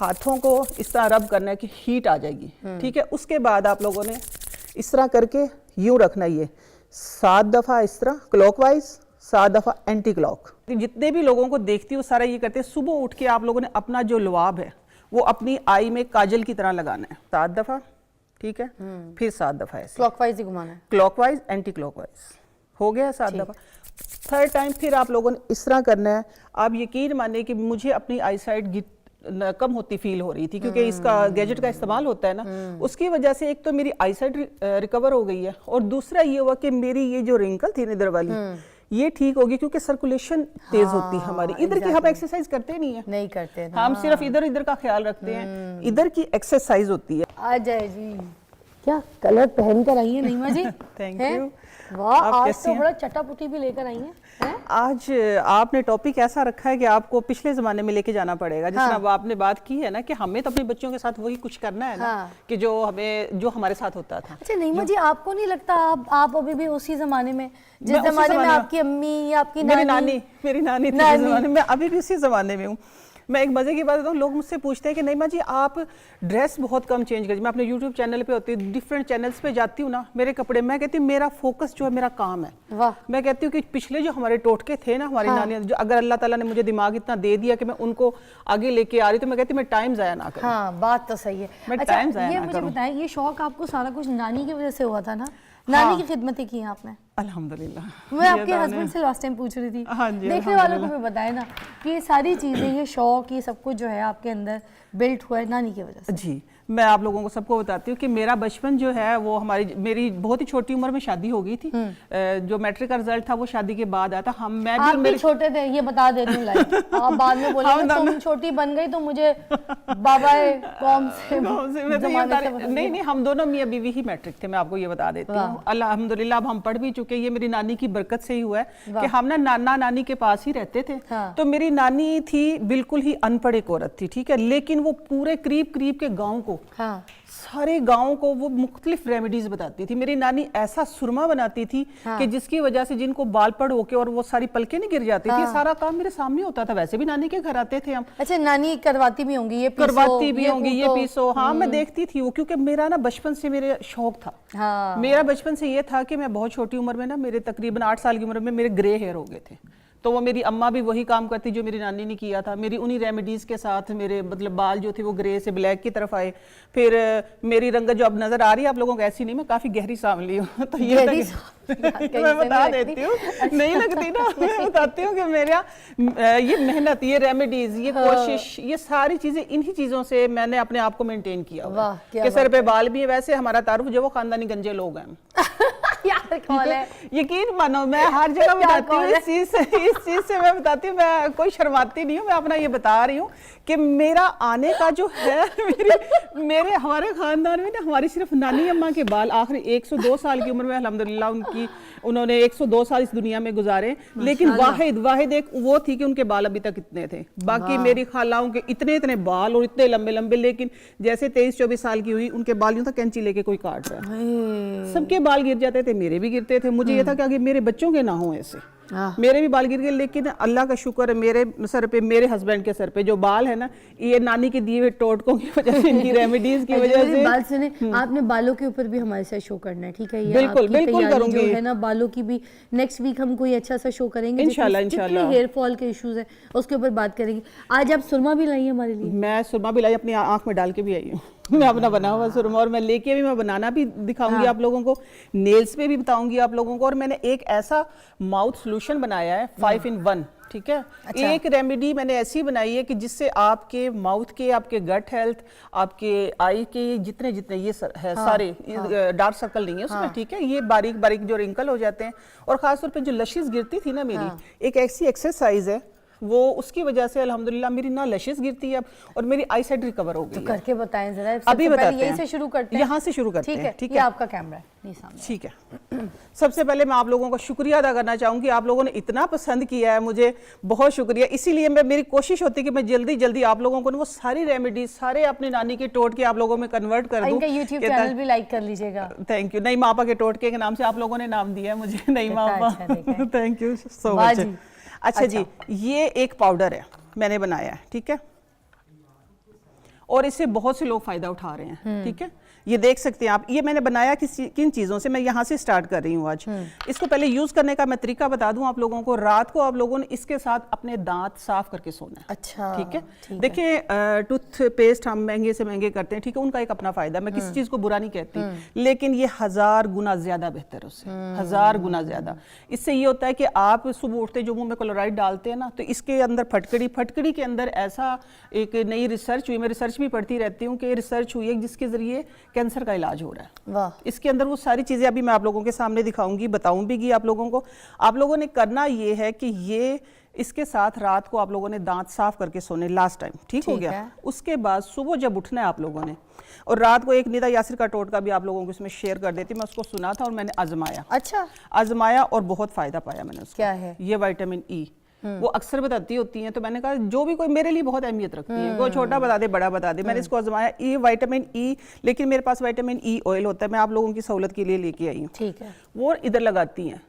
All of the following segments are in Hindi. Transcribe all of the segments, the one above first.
हाथों को इस तरह रब करना है कि हीट आ जाएगी, ठीक है। उसके बाद आप लोगों ने इस तरह करके यूं रखना, ये 7 दफ़ा इस तरह क्लॉकवाइज, 7 दफ़ा एंटी क्लॉक। जितने भी लोगों को देखती हूँ सारा ये करते हैं, सुबह उठ के आप लोगों ने अपना जो लुआब है वो अपनी आई में काजल की तरह लगाना है 7 दफ़ा, ठीक है। फिर 7 दफ़ा ऐसे क्लॉकवाइज ही घुमाना है, क्लॉकवाइज एंटी क्लॉकवाइज, हो गया 7 दफ़ा। थर्ड टाइम फिर आप लोगों ने इस तरह करना है। आप यकीन मानिए कि मुझे अपनी आई साइट कम होती फील हो रही थी, क्योंकि इसका गैजेट का इस्तेमाल होता है ना, उसकी वजह से एक तो मेरी आई साइट रिकवर हो गई है, और दूसरा ये हुआ कि मेरी ये जो रिंकल थी इधर वाली ये ठीक होगी, क्योंकि सर्कुलेशन तेज होती है हमारी। इधर की हम एक्सरसाइज करते नहीं करते, हम सिर्फ इधर इधर का ख्याल रखते हैं, इधर की एक्सरसाइज होती है। आ जाए जी, क्या कलर पहन कर आई है नईमा जी। Thank you. वाह, आज तो बड़ा चटापुटी भी लेकर आई हैं। आज आपने टॉपिक ऐसा रखा है कि आपको पिछले ज़माने में लेके जाना पड़ेगा। जिस तरह आपने बात की है ना कि हमें तो अपने बच्चों के साथ वही कुछ करना है ना, कि जो हमारे साथ होता था। अच्छा नईमा जी, आपको नहीं लगता आप अभी भी उसी ज़माने में, जिस ज़माने में आपकी अम्मी या आपकी मेरी नानी थी, ज़माने में अभी भी उसी ज़माने में हूँ। मैं एक मजे की बात बताऊँ, लोग मुझसे पूछते हैं कि नईमा जी आप ड्रेस बहुत कम चेंज करती। मैं अपने यूट्यूब चैनल पे होती हूँ, डिफरेंट चैनल्स पे जाती हूँ ना, मेरे कपड़े, मैं कहती हूँ मेरा फोकस जो है मेरा काम है। वाह। मैं कहती हूँ कि पिछले जो हमारे टोटके थे ना, हमारी नानी, जो अगर अल्लाह ताला ने मुझे दिमाग इतना दे दिया कि मैं उनको आगे लेके आ रही, तो मैं कहती हूँ मैं टाइम ज़ाया ना करूँ। हाँ, बात तो सही है। मैं टाइम ज़ाया ना ये मुझे बताएं, ये शौक आपको सारा कुछ नानी की वजह से हुआ था ना? नानी की खिदमतें की हैं आपने? अल्हम्दुलिल्लाह। मैं आपके हस्बैंड से लास्ट टाइम पूछ रही थी। हाँ जी, देखने वालों को भी बताएं ना कि ये सारी चीज़ें, ये शौक, ये सब कुछ जो है आपके अंदर बिल्ट हुआ है नानी की वजह से। जी, मैं आप लोगों को सबको बताती हूँ कि मेरा बचपन जो है वो मेरी बहुत ही छोटी उम्र में शादी हो गई थी। जो मैट्रिक का रिजल्ट था वो शादी के बाद आया था। आप भी छोटे थे, ये बता देती हूँ लाइक, आप बाद में बोलेंगे तुम छोटी बन गई तो मुझे बाबा कौम से नहीं, हम दोनों मियां बीवी ही मैट्रिक थे। मैं आपको ये बता देती हूँ, अल्हम्दुलिल्लाह अब हम पढ़ भी चुके। ये मेरी नानी की बरकत से ही हुआ है कि हम ना नाना नानी के पास ही रहते थे। तो मेरी नानी थी बिल्कुल ही अनपढ़ एक औरत थी, ठीक है, लेकिन वो पूरे करीब के गाँव को, सारे गाँव को वो मुख्तलिफ रेमेडीज बताती थी। मेरी नानी ऐसा सुरमा बनाती थी कि जिसकी वजह से जिनको बाल पड़ होके और वो सारी पलकें नहीं गिर जाती थी, सारा काम मेरे सामने होता था। वैसे भी नानी के घर आते थे हम। अच्छा, नानी करवाती भी होंगी, ये पीसो। हाँ, मैं देखती थी वो, क्योंकि मेरा ना बचपन से मेरे शौक था। मेरा बचपन से ये था कि मैं बहुत छोटी उम्र में ना, मेरे तकरीबन 8 साल की उम्र में मेरे ग्रे हेयर हो गए थे। तो वो मेरी अम्मा भी वही काम करती जो मेरी नानी ने किया था। मेरी उन्हीं रेमेडीज़ के साथ मेरे मतलब बाल जो थे वो ग्रे से ब्लैक की तरफ आए। फिर मेरी रंगत जो अब नज़र आ रही है आप लोगों को, ऐसी नहीं, मैं काफ़ी गहरी सांवली हूँ। तो ये मैं बता देती हूँ, नहीं लगती ना, मैं बताती हूँ कि मेरा ये मेहनत, ये रेमेडीज़, ये कोशिश, ये सारी चीज़ें, इन्हीं चीज़ों से मैंने अपने आप को मेनटेन किया हुआ है। कि सर पे बाल भी है। वैसे हमारा तारुफ जो वो खानदानी गंजे लोग हैं। यकीन मानो, मैं हर जगह बताती हूँ इस चीज से मैं बताती हूँ, मैं कोई शर्माती नहीं हूँ। मैं अपना ये बता रही हूँ कि मेरा आने का जो है, मेरे हमारे खानदान में ना, हमारी सिर्फ नानी अम्मा के बाल आखिरी 102 साल की उम्र में अल्हम्दुलिल्लाह उन्होंने 102 साल इस दुनिया में गुजारे, लेकिन वाहिद एक वो थी कि उनके बाल अभी तक इतने थे। बाकी मेरी खालाओं के इतने बाल और इतने लंबे लंबे, लेकिन जैसे 23-24 साल की हुई उनके बाल यूं था कैंची लेके कोई काट रहा है। सबके बाल गिर जाते थे, मेरे भी गिरते थे। मुझे ये था कि आगे मेरे बच्चों के ना हो ऐसे, मेरे भी बाल गिर गए। लेकिन अल्लाह का शुक्र है, मेरे सर पे, मेरे हस्बैंड के सर पे जो बाल है ना, ये नानी के दिए हुए टोटकों की वजह से, इनकी रेमेडीज की वजह से। बात सुने, आपने बालों के ऊपर भी हमारे साथ शो करना है, ठीक है? ये बिल्कुल करूंगी। जो है ना, बालों की भी नेक्स्ट वीक हम कोई अच्छा सा शो करेंगे इंशाल्लाह। हेयर फॉल के इश्यूज है उसके ऊपर बात करेंगे। आज आप सुरमा भी लाई हमारे लिए? मैं सुरमा भी लाई, अपनी आंख में डाल के भी आई हूँ। मैं अपना बना हुआ सुरमा, और मैं लेके भी, मैं बनाना भी दिखाऊंगी आप लोगों को, नेल्स पे भी बताऊंगी आप लोगों को। और मैंने एक ऐसा माउथ सोल्यूशन बनाया है 5 in 1, ठीक है? अच्छा। एक रेमेडी मैंने ऐसी बनाई है कि जिससे आपके माउथ के, आपके गट हेल्थ, आपके आई के जितने ये सारे डार्क सर्कल नहीं है उसमें, ठीक है? ये बारीक बारीक जो रिंकल हो जाते हैं, और खासतौर पे जो लशिस गिरती थी ना मेरी, एक ऐसी एक्सरसाइज है वो, उसकी वजह से अल्हम्दुलिल्लाह मेरी ना लशिस गिरती है अब, और मेरी आई साइट रिकवर हो गई। तो करके बताएं जरा। अभी बताते हैं, यहीं से शुरू करते हैं। यहाँ से शुरू करते हैं, ठीक है? ये आपका कैमरा है, ठीक है। सबसे पहले मैं आप लोगों का शुक्रिया अदा करना चाहूँगी, आप लोगों ने इतना पसंद किया है, मुझे बहुत शुक्रिया। इसीलिए मेरी कोशिश होती है कि मैं जल्दी आप लोगों को वो सारी रेमेडीज, सारे अपनी नानी के टोटके आप लोगों में कन्वर्ट कर दूँ। यूट्यूब चैनल भी लाइक कर लीजिएगा। Thank you. नई मापा के टोटके के नाम से आप लोगों ने नाम दिया है मुझे, नई मापा। Thank you so much. अच्छा जी, ये एक पाउडर है मैंने बनाया है, ठीक है? और इससे बहुत से लोग फायदा उठा रहे हैं। ठीक है, ये देख सकते हैं आप, ये मैंने बनाया किन चीज़ों से, मैं यहाँ से स्टार्ट कर रही हूँ आज। इसको पहले यूज़ करने का मैं तरीका बता दूँ आप लोगों को। रात को आप लोगों ने इसके साथ अपने दांत साफ करके सोना है। अच्छा, ठीक है। देखिए टूथ पेस्ट हम महंगे से महंगे करते हैं, ठीक है, उनका एक अपना फायदा, मैं किसी चीज़ को बुरा नहीं कहती, लेकिन ये 1000 गुना ज़्यादा बेहतर है उससे, 1000 गुना ज़्यादा। इससे ये होता है कि आप सुबह उठते जो मुंह में क्लोराइड डालते हैं ना, तो इसके अंदर फटकड़ी के अंदर ऐसा एक नई रिसर्च हुई, मैं रिसर्च भी पढ़ती रहती हूँ कि रिसर्च हुई है जिसके ज़रिए कैंसर का इलाज हो रहा है। वाह। इसके अंदर वो सारी चीज़ें अभी मैं आप लोगों के सामने दिखाऊंगी, बताऊं भी आप लोगों को। आप लोगों ने करना ये है कि ये इसके साथ रात को आप लोगों ने दांत साफ करके सोने, लास्ट टाइम, ठीक हो गया। उसके बाद सुबह जब उठना है आप लोगों ने, और रात को एक निदा यासिर का टोटका भी आप लोगों को इसमें शेयर कर देती, मैं उसको सुना था और मैंने आजमाया। अच्छा, आजमाया और बहुत फायदा पाया मैंने उसका। क्या है ये विटामिन ई, वो अक्सर बताती होती हैं, तो मैंने कहा जो भी कोई मेरे लिए बहुत अहमियत रखती है, कोई छोटा बता दे बड़ा बता दे, मैंने इसको आजमाया। ये विटामिन ई, लेकिन मेरे पास विटामिन ई ऑयल होता है, मैं आप लोगों की सहूलत के लिए लेके आई हूँ। ठीक है। वो इधर लगाती हैं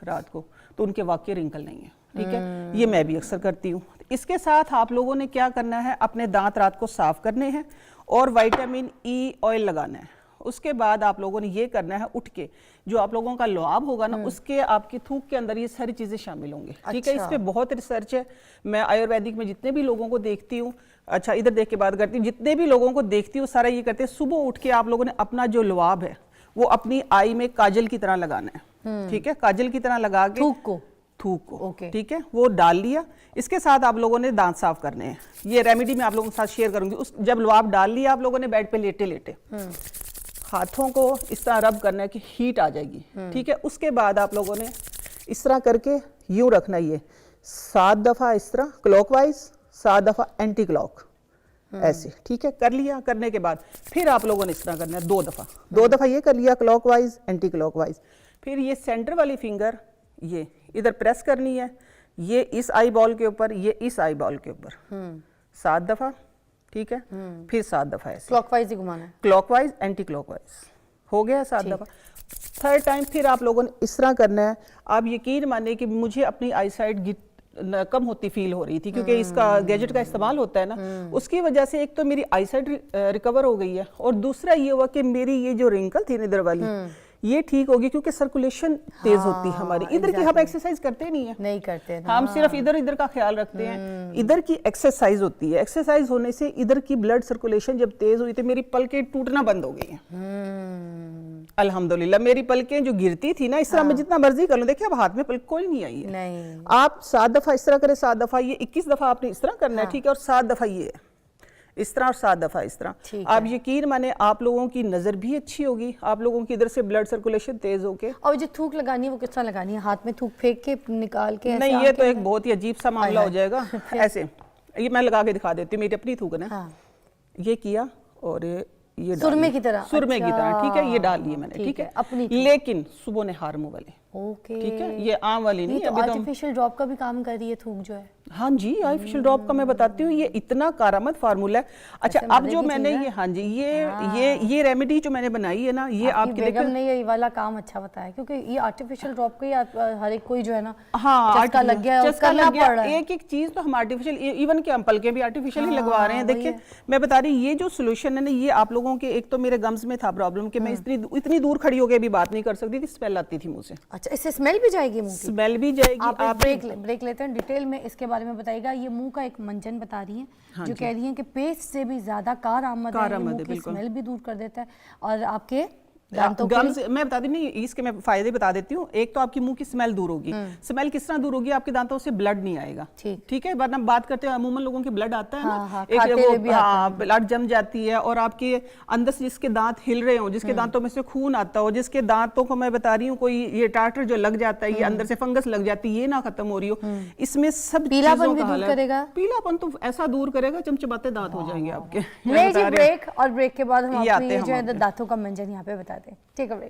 रात को, तो उनके वाकई रिंकल नहीं है। ठीक है, ये मैं भी अक्सर करती हूँ। इसके साथ आप लोगों ने क्या करना है, अपने दांत रात को साफ करने हैं और विटामिन ई ऑयल लगाना है। उसके बाद आप लोगों ने ये करना है, उठ के जो आप लोगों का लुआब होगा ना, उसके आपकी थूक के अंदर ये सारी चीजें शामिल होंगी। ठीक है, इस पे बहुत रिसर्च है। मैं आयुर्वेदिक में जितने भी लोगों को देखती हूँ, अच्छा इधर देख के बात करती हूँ, जितने भी लोगों को देखती हूँ सारा ये करते हैं, सुबह उठ के आप लोगों ने अपना जो लुआब है वो अपनी आई में काजल की तरह लगाना है। ठीक है, काजल की तरह लगा के थूक को ठीक है, वो डाल लिया। इसके साथ आप लोगों ने दांत साफ करने हैं। ये रेमेडी मैं आप लोगों के साथ शेयर करूंगी। जब लुआब डाल लिया आप लोगों ने बेड पे लेटे लेटे हाथों को इस तरह रब करना है कि हीट आ जाएगी। ठीक है, उसके बाद आप लोगों ने इस तरह करके यूं रखना, ये 7 दफा इस तरह क्लॉकवाइज, 7 दफा एंटी क्लॉक, ऐसे। ठीक है, कर लिया। करने के बाद फिर आप लोगों ने इस तरह करना है 2 दफा ये कर लिया क्लॉकवाइज एंटी क्लॉकवाइज। फिर ये सेंटर वाली फिंगर ये इधर प्रेस करनी है, ये इस आई बॉल के ऊपर, ये इस आई बॉल के ऊपर 7 दफा। ठीक है, फिर 7 दफा ऐसे क्लॉकवाइज ही घुमाना है, क्लॉकवाइज एंटी क्लॉकवाइज, हो गया 7 दफा। थर्ड टाइम फिर आप लोगों ने इस तरह करना है। आप यकीन मानिए कि मुझे अपनी आई साइट कम होती फील हो रही थी, क्योंकि इसका गैजेट का इस्तेमाल होता है ना, उसकी वजह से एक तो मेरी आई साइट रिकवर हो गई है, और दूसरा ये हुआ कि मेरी ये जो रिंकल थी इधर वाली ये ठीक होगी, क्योंकि सर्कुलेशन तेज होती है हमारी। इधर की हम एक्सरसाइज करते नहीं करते, हम सिर्फ इधर का ख्याल रखते हैं। इधर की एक्सरसाइज होती है, एक्सरसाइज होने से इधर की ब्लड सर्कुलेशन जब तेज हुई तो मेरी पलकें टूटना बंद हो गई हैं। अल्हम्दुलिल्लाह, मेरी पलकें जो गिरती थी ना, इस तरह मैं जितना मर्जी कर लूं, देखिए अब हाथ में पलक कोई नहीं आई है। आप 7 दफा इस तरह करें, 7 दफा ये, 21 दफा आपने इस तरह करना है। ठीक है, और 7 दफा ये इस तरह और 7 दफा इस तरह। आप यकीन माने आप लोगों की नजर भी अच्छी होगी, आप लोगों की इधर से ब्लड सर्कुलेशन तेज होके। और जो थूक लगानी है वो किस तरह लगानी है, हाथ में थूक फेंक के निकाल के? नहीं, ये तो एक बहुत ही अजीब सा मामला हो जाएगा। ऐसे ये मैं लगा के दिखा देती हूँ, मेरी अपनी थूक है ना। ये किया और ये सुरमे की तरह, सुरमे की तरह। ठीक है, ये डाल लिए मैंने। ठीक है, अपनी, लेकिन सुबह ने हार्मो वाले। ठीक है, ये आम वाली नहीं। अभी आर्टिफिशियल ड्रॉप का भी काम कर रही है थूक जो है। हाँ जी, आर्टिफिशियल ड्रॉप का मैं बताती हूँ, ये इतना कारामद फार्मूला है। अच्छा, अब जो मैंने ये, हाँ जी, ये रेमेडी जो मैंने बनाई है ना, ये आपके लिए बेगम ने ये वाला काम अच्छा बताया, क्योंकि ये आर्टिफिशियल ड्रॉप का ही हर एक कोई जो है ना, हाँ, चस्का लग गया, करना पड़ रहा है। एक चीज तो हम आर्टिफिशियल, इवन के हम पलके भी आर्टिफिशियल ही लगवा रहे हैं। देखिए मैं बता रही, ये जो सोल्यूशन है ना, ये आप लोगों के, एक तो मेरे गम्स में था प्रॉब्लम कि मैं इतनी दूर खड़ी होकर भी बात नहीं कर सकती थी, स्मेल आती थी मुंह से। अच्छा, इससे स्मेल भी जाएगी मुंह की? स्मेल भी जाएगी। आप ब्रेक लेते हैं, डिटेल में इसके बारे में बताइएगा। ये मुंह का एक मंजन बता रही हैं, जो कह रही हैं कि पेस्ट से भी ज्यादा कारआमद है, मुंह की स्मेल भी दूर कर देता है, और आपके गम्स, मैं बता दी नहीं, इसके मैं फायदे बता देती हूँ। एक तो आपकी मुंह की स्मेल दूर होगी। स्मेल किस तरह दूर होगी? आपके दांतों से ब्लड नहीं आएगा। ठीक है, वरना बात करते हैं अमूमन लोगों के ब्लड आता है ना, एक ब्लड जम जाती है, और आपके अंदर से जिसके दांत हिल रहे हो, जिसके दांतों में से खून आता हो, जिसके दांतों को मैं बता रही हूँ कोई ये टार्टर जो लग जाता है, ये अंदर से फंगस लग जाती है, ये ना खत्म हो रही हो, इसमें सब पीलापन भी दूर करेगा। पीलापन तो ऐसा दूर करेगा, चमचमाते दांत हो जाएंगे आपके। ब्रेक, और ब्रेक के बाद हम आपको ये जो है दांतों का मंजन यहाँ पे बताते हैं। ठीक है, ब्रेक।